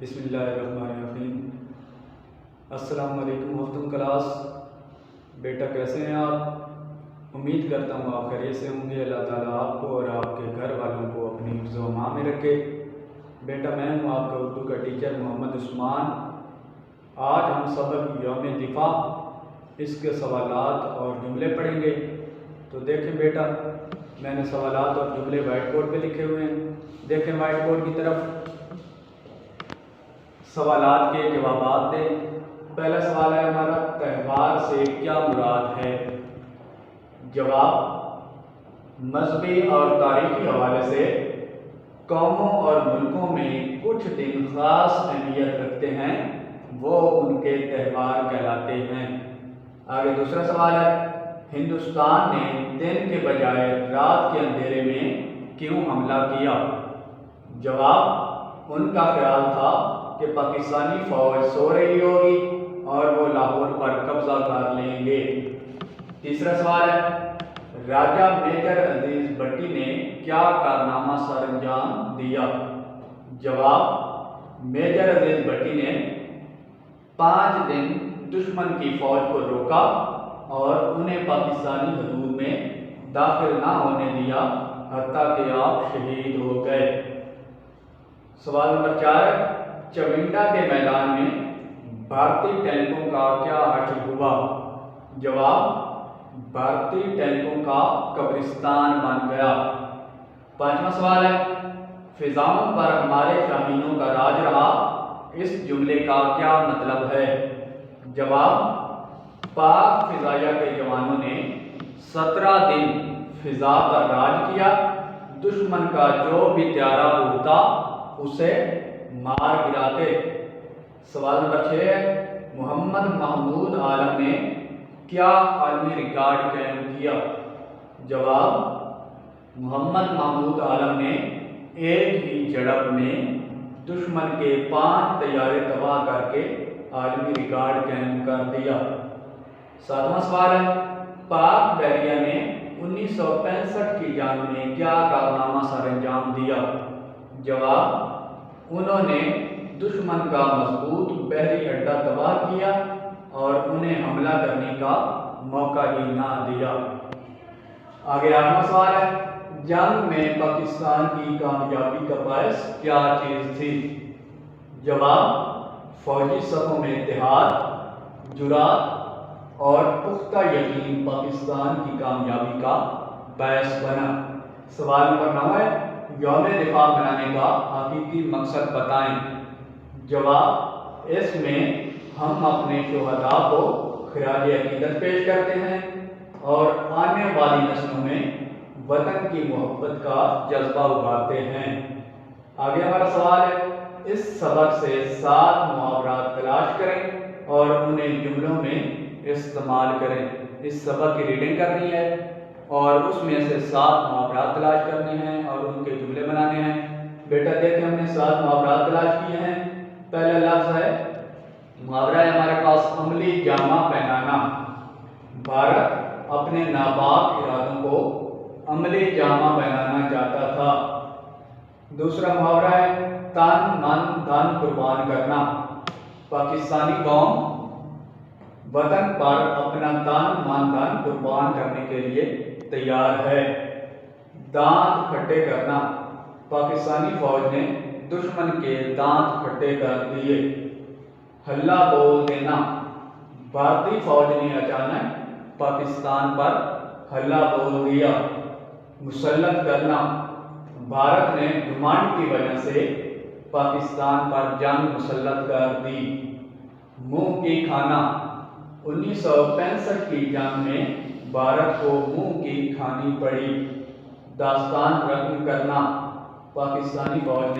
بسم اللہ الرحمن الرحیم۔ السلام علیکم محترم کلاس، بیٹا کیسے ہیں آپ؟ امید کرتا ہوں آپ خیریت سے ہوں گے۔ اللہ تعالیٰ آپ کو اور آپ کے گھر والوں کو اپنی حفظ و امان میں رکھے۔ بیٹا میں ہوں آپ کا اردو کا ٹیچر محمد عثمان۔ آج ہم سبق یوم دفاع اس کے سوالات اور جملے پڑھیں گے۔ تو دیکھیں بیٹا، میں نے سوالات اور جملے وائٹ بورڈ پہ لکھے ہوئے ہیں، دیکھیں وائٹ بورڈ کی طرف۔ سوالات کے جوابات دیں۔ پہلا سوال ہے ہمارا، تہوار سے کیا مراد ہے؟ جواب، مذہبی اور تاریخی حوالے سے قوموں اور ملکوں میں کچھ دن خاص اہمیت رکھتے ہیں، وہ ان کے تہوار کہلاتے ہیں۔ آگے دوسرا سوال ہے، ہندوستان نے دن کے بجائے رات کے اندھیرے میں کیوں حملہ کیا؟ جواب، ان کا خیال تھا کہ پاکستانی فوج سو رہی ہوگی اور وہ لاہور پر قبضہ کر لیں گے۔ تیسرا سوال ہے، راجہ میجر عزیز بٹی نے کیا کارنامہ سر انجام دیا؟ جواب، میجر عزیز بٹی نے 5 دن دشمن کی فوج کو روکا اور انہیں پاکستانی حدود میں داخل نہ ہونے دیا حتیٰ کہ آپ شہید ہو گئے۔ سوال نمبر 4 ہے، چوینڈا کے میدان میں بھارتی ٹینکوں کا کیا حشر ہوا؟ جواب، بھارتی ٹینکوں کا قبرستان بن گیا۔ 5واں سوال ہے، فضاؤں پر ہمارے شاہینوں کا راج رہا، اس جملے کا کیا مطلب ہے؟ جواب، پاک فضائیہ کے جوانوں نے 17 دن فضا پر راج کیا، دشمن کا جو بھی طیارہ اڑتا اسے مار گراتے۔ سوال نمبر 6 ہے، محمد محمود عالم نے کیا عالمی ریکارڈ قائم کیا؟ جواب، محمد محمود عالم نے ایک ہی جھڑپ میں دشمن کے 5 طیارے تباہ کر کے عالمی ریکارڈ قائم کر دیا۔ 7واں سوال ہے، پاک بحریہ نے 1965 کی جنگ میں کیا کارنامہ سر انجام دیا؟ جواب، انہوں نے دشمن کا مضبوط بحری اڈہ تباہ کیا اور انہیں حملہ کرنے کا موقع ہی نہ دیا۔ آگے 8واں سوال ہے، جنگ میں پاکستان کی کامیابی کا باعث کیا چیز تھی؟ جواب، فوجی صفوں میں اتحاد، جرات اور پختہ یقین پاکستان کی کامیابی کا باعث بنا۔ سوال نمبر 9 ہے، یوم دفاع منانے کا حقیقی مقصد بتائیں۔ جواب، اس میں ہم اپنے شہداء کو خراج عقیدت پیش کرتے ہیں اور آنے والی نسلوں میں وطن کی محبت کا جذبہ ابھارتے ہیں۔ آگے ہمارا سوال ہے، اس سبق سے 7 محاورات تلاش کریں اور انہیں جملوں میں استعمال کریں۔ اس سبق کی ریڈنگ کرنی ہے اور اس میں سے 7 محاورات تلاش کرنے ہیں اور ان کے جملے بنانے ہیں۔ بیٹا دیکھیں، ہم نے 7 محاورات تلاش کیے ہیں۔ پہلا لفظ ہے، محاورہ ہے ہمارے پاس، عملی جامہ پہنانا۔ بھارت اپنے ناپاک ارادوں کو عملی جامہ پہنانا چاہتا تھا۔ دوسرا محاورہ ہے، تن من دھن قربان کرنا۔ پاکستانی قوم وطن پر اپنا تن من دھن قربان کرنے کے لیے تیار ہے۔ دانت کھٹے کرنا، پاکستانی فوج نے دشمن کے دانت کھٹے کر دیے۔ ہلہ بول دینا، بھارتی فوج نے اچانک پاکستان پر ہلہ بول دیا۔ مسلط کرنا، بھارت نے گھمنڈ کی وجہ سے پاکستان پر جنگ مسلط کر دی۔ منہ کی کھانا، 1965 کی جنگ میں بھارت کو منہ کی کھانی پڑی۔ داستان رقم کرنا، پاکستانی فوج نے